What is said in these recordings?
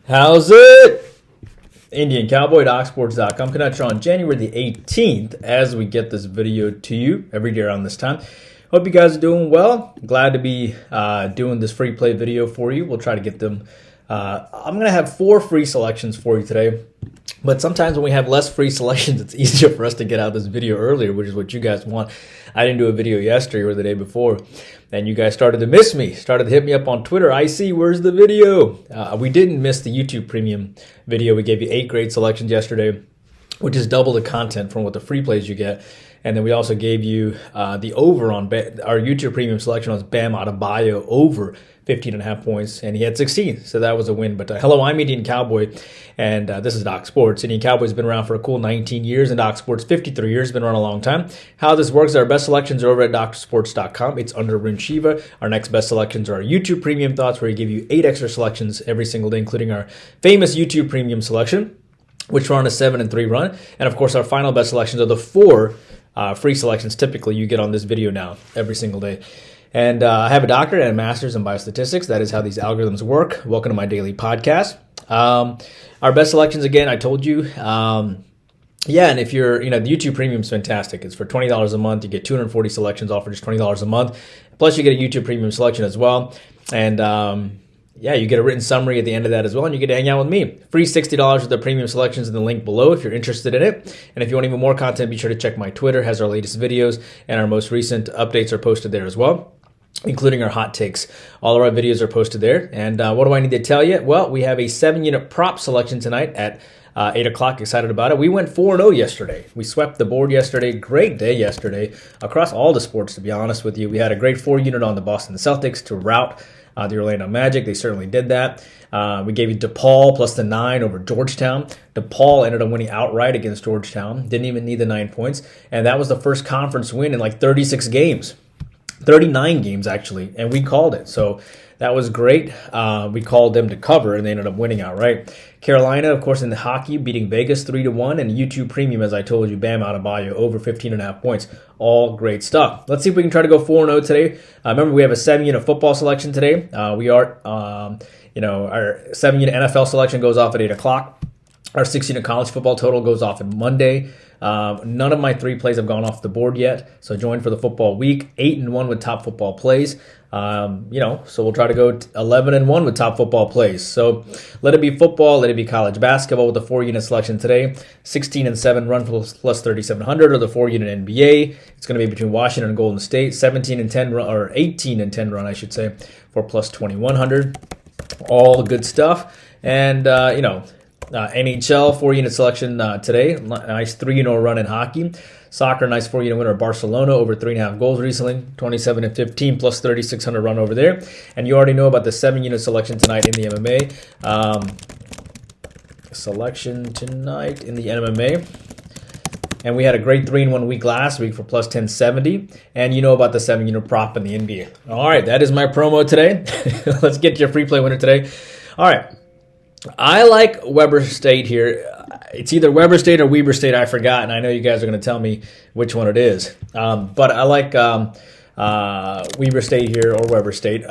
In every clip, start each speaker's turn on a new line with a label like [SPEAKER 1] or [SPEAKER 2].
[SPEAKER 1] How's it? Indian Cowboy, docsports.com. Coming at you on January the 18th as we get this video to you every day around this time. Hope you guys are doing well. Glad to be doing this free play video for you. We'll try to get them. I'm going to have 4 free selections for you today. But sometimes when we have less free selections, it's easier for us to get out this video earlier, which is what you guys want. I didn't do a video yesterday or the day before, and you guys started to miss me, started to hit me up on Twitter. I see, where's the video? We didn't miss the YouTube Premium video. We gave you 8 great selections yesterday, which is double the content from what the free plays you get. And then we also gave you the over on our YouTube Premium selection on Bam Adebayo over 15.5 points, and he had 16, so that was a win. But hello, I'm Indian Cowboy, and this is Doc Sports. Indian Cowboy's been around for a cool 19 years, and Doc Sports 53 years, been around a long time. How this works, our best selections are over at doctorsports.com. It's under Arun Shiva. Our next best selections are our YouTube Premium Thoughts, where we give you 8 extra selections every single day, including our famous YouTube Premium selection, which we're on a 7-3 run. And of course, our final best selections are the 4 free selections typically you get on this video now every single day. And I have a doctorate and a master's in biostatistics. That is how these algorithms work. Welcome to my daily podcast. Our best selections, again, I told you. And if you're, the YouTube Premium is fantastic. It's for $20 a month. You get 240 selections off for just $20 a month. Plus, you get a YouTube Premium selection as well. And you get a written summary at the end of that as well, and you get to hang out with me. Free $60 with the premium selections in the link below if you're interested in it. And if you want even more content, be sure to check my Twitter. It has our latest videos, and our most recent updates are posted there as well, including our hot takes. All of our videos are posted there. And what do I need to tell you? Well, we have a 7-unit prop selection tonight at 8 o'clock. Excited about it. We went 4-0 yesterday. We swept the board yesterday. Great day yesterday across all the sports, to be honest with you. We had a great 4-unit on the Boston Celtics to rout the Orlando Magic. They certainly did that. We gave you DePaul plus the 9 over Georgetown. DePaul ended up winning outright against Georgetown. Didn't even need the 9 points. And that was the first conference win in like 36 games. 39 games, actually, and we called it. So that was great. We called them to cover, and they ended up winning outright. Carolina, of course, in the hockey, beating Vegas 3-1, and YouTube Premium, as I told you, Bam Adebayo over 15.5 points. All great stuff. Let's see if we can try to go 4-0 today. Remember, we have a 7-unit football selection today. Our 7-unit NFL selection goes off at 8 o'clock. Our 6-unit college football total goes off on Monday. None of my 3 plays have gone off the board yet, so join for the football week. 8-1 with top football plays. So we'll try to go 11-1 with top football plays. So let it be football, let it be college basketball with the 4-unit selection today. 16-7 run plus 3,700, or the 4-unit NBA. It's going to be between Washington and Golden State. 17-10 run, or 18-10 run, I should say, for plus 2,100. All good stuff. And NHL 4-unit selection today. Nice 3-0 run in hockey. Soccer, nice 4-unit winner of Barcelona over 3.5 goals recently. 27-15 plus 3,600 run over there. And you already know about the 7-unit selection tonight in the MMA. And we had a great 3-1 week last week for plus 1070. And you know about the 7-unit prop in the NBA. All right, that is my promo today. Let's get your free play winner today. All right. I like Weber State here. It's either Weber State or Weber State. I forgot, and I know you guys are going to tell me which one it is. But I like Weber State here, or Weber State,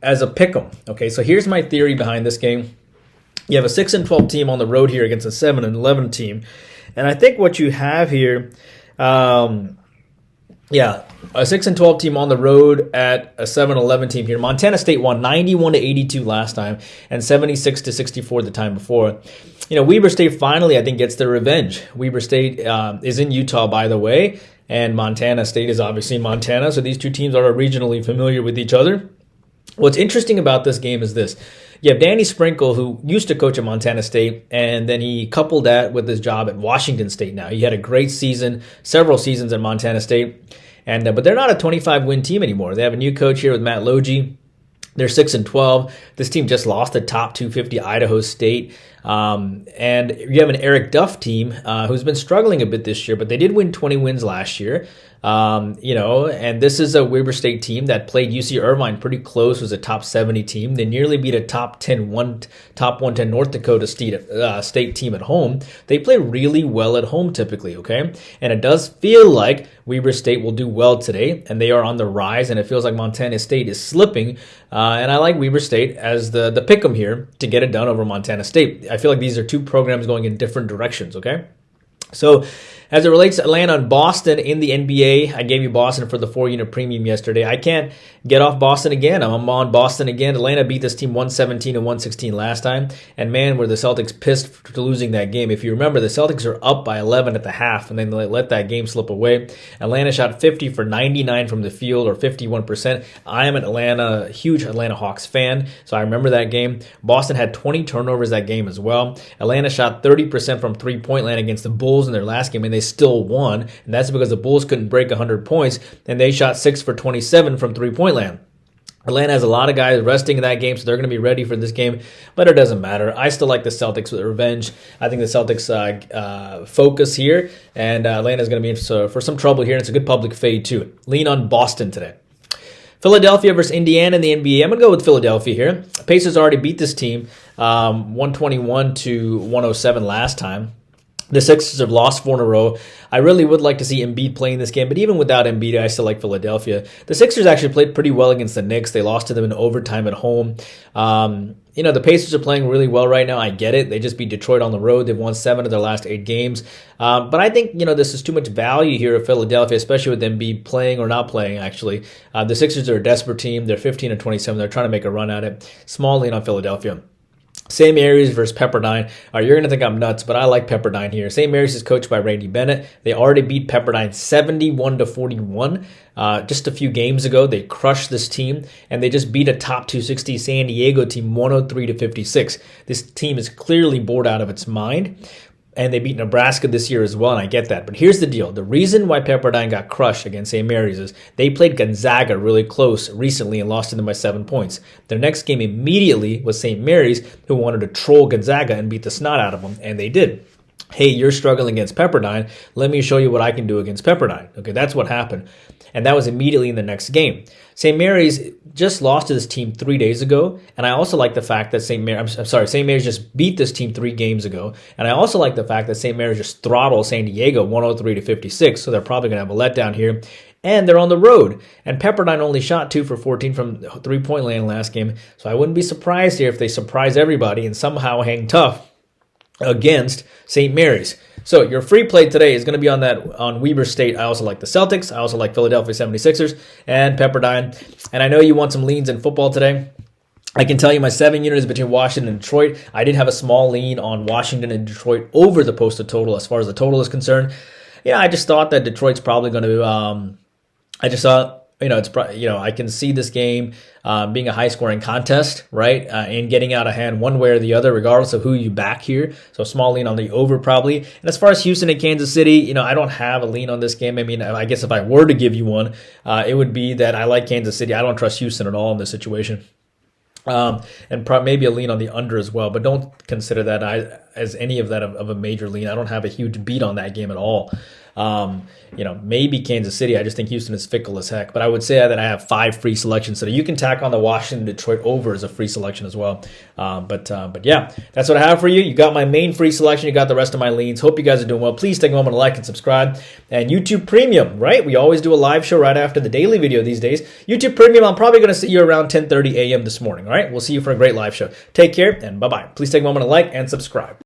[SPEAKER 1] as a pick'em. Okay, so here's my theory behind this game. You have a 6-12 team on the road here against a 7-11 team. And I think what you have here, a 6-12 team on the road at a 7-11 team here. Montana State won 91-82 last time and 76-64 the time before. Weber State finally, I think, gets their revenge. Weber State is in Utah, by the way, and Montana State is obviously in Montana, so these two teams are regionally familiar with each other. What's interesting about this game is this. You have Danny Sprinkle, who used to coach at Montana State, and then he coupled that with his job at Washington State now. He had a great season, several seasons at Montana State. But they're not a 25-win team anymore. They have a new coach here with Matt Logie. They're 6-12. This team just lost the top 250 Idaho State. And you have an Eric Duff team who's been struggling a bit this year, but they did win 20 wins last year. And this is a Weber State team that played UC Irvine pretty close, was a top 70 team. They nearly beat a top 110 North Dakota State team at home. They play really well at home typically, okay? And it does feel like Weber State will do well today, and they are on the rise, and it feels like Montana State is slipping. And I like Weber State as the pick 'em here to get it done over Montana State. I feel like these are two programs going in different directions, okay? So as it relates to Atlanta and Boston in the NBA, I gave you Boston for the 4-unit premium yesterday. I can't get off Boston again. I'm on Boston again. Atlanta beat this team 117 to 116 last time. And man, were the Celtics pissed for losing that game. If you remember, the Celtics are up by 11 at the half, and then they let that game slip away. Atlanta shot 50 for 99 from the field, or 51%. I am a huge Atlanta Hawks fan, so I remember that game. Boston had 20 turnovers that game as well. Atlanta shot 30% from three-point land against the Bulls in their last game, and they still won, and that's because the Bulls couldn't break 100 points, and they shot 6 for 27 from three-point land. Atlanta has a lot of guys resting in that game, so they're going to be ready for this game, but it doesn't matter. I still like the Celtics with revenge. I think the Celtics focus here, and Atlanta is going to be in for some trouble here, and it's a good public fade too. Lean on Boston today. Philadelphia versus Indiana in the NBA. I'm going to go with Philadelphia here. Pacers already beat this team 121 to 107 last time. The Sixers have lost 4 in a row. I really would like to see Embiid playing this game, but even without Embiid, I still like Philadelphia. The Sixers actually played pretty well against the Knicks. They lost to them in overtime at home. The Pacers are playing really well right now. I get it. They just beat Detroit on the road. They've won 7 of their last 8 games. But I think, this is too much value here of Philadelphia, especially with Embiid playing or not playing, actually. The Sixers are a desperate team. They're 15 and 27. They're trying to make a run at it. Small lean on Philadelphia. St. Mary's versus Pepperdine. You're going to think I'm nuts, but I like Pepperdine here. St. Mary's is coached by Randy Bennett. They already beat Pepperdine 71 to 41 just a few games ago. They crushed this team, and they just beat a top 260 San Diego team 103 to 56. This team is clearly bored out of its mind. And they beat Nebraska this year as well, and I get that. But here's the deal. The reason why Pepperdine got crushed against St. Mary's is they played Gonzaga really close recently and lost to them by 7 points. Their next game immediately was St. Mary's, who wanted to troll Gonzaga and beat the snot out of them, and they did. Hey, you're struggling against Pepperdine. Let me show you what I can do against Pepperdine. Okay, that's what happened. And that was immediately in the next game. St. Mary's just lost to this team 3 days ago, and I also like the fact that St. Mary's just beat this team 3 games ago, and I also like the fact that St. Mary's just throttled San Diego 103 to 56, so they're probably going to have a letdown here, and they're on the road. And Pepperdine only shot 2 for 14 from three-point land last game, so I wouldn't be surprised here if they surprise everybody and somehow hang tough against St. Mary's. So your free play today is going to be on Weber State. I also like the Celtics. I also like Philadelphia 76ers and Pepperdine. And I know you want some leans in football today. I can tell you my 7-unit is between Washington and Detroit. I did have a small lean on Washington and Detroit over the posted total as far as the total is concerned. I just thought that Detroit's probably going to I can see this game being a high-scoring contest, right? And getting out of hand one way or the other, regardless of who you back here. So small lean on the over probably. And as far as Houston and Kansas City, I don't have a lean on this game. I guess if I were to give you one, it would be that I like Kansas City. I don't trust Houston at all in this situation. And maybe a lean on the under as well, but don't consider that as any of that of a major lean. I don't have a huge beat on that game at all. Maybe Kansas City. I just think Houston is fickle as heck. But I would say that I have 5 free selections, so you can tack on the Washington-Detroit over as a free selection as well. But yeah, that's what I have for you. You got my main free selection. You got the rest of my leans. Hope you guys are doing well. Please take a moment to like and subscribe. And YouTube Premium, right? We always do a live show right after the daily video these days. YouTube Premium, I'm probably going to see you around 10:30 a.m. this morning. All right, we'll see you for a great live show. Take care and bye-bye. Please take a moment to like and subscribe.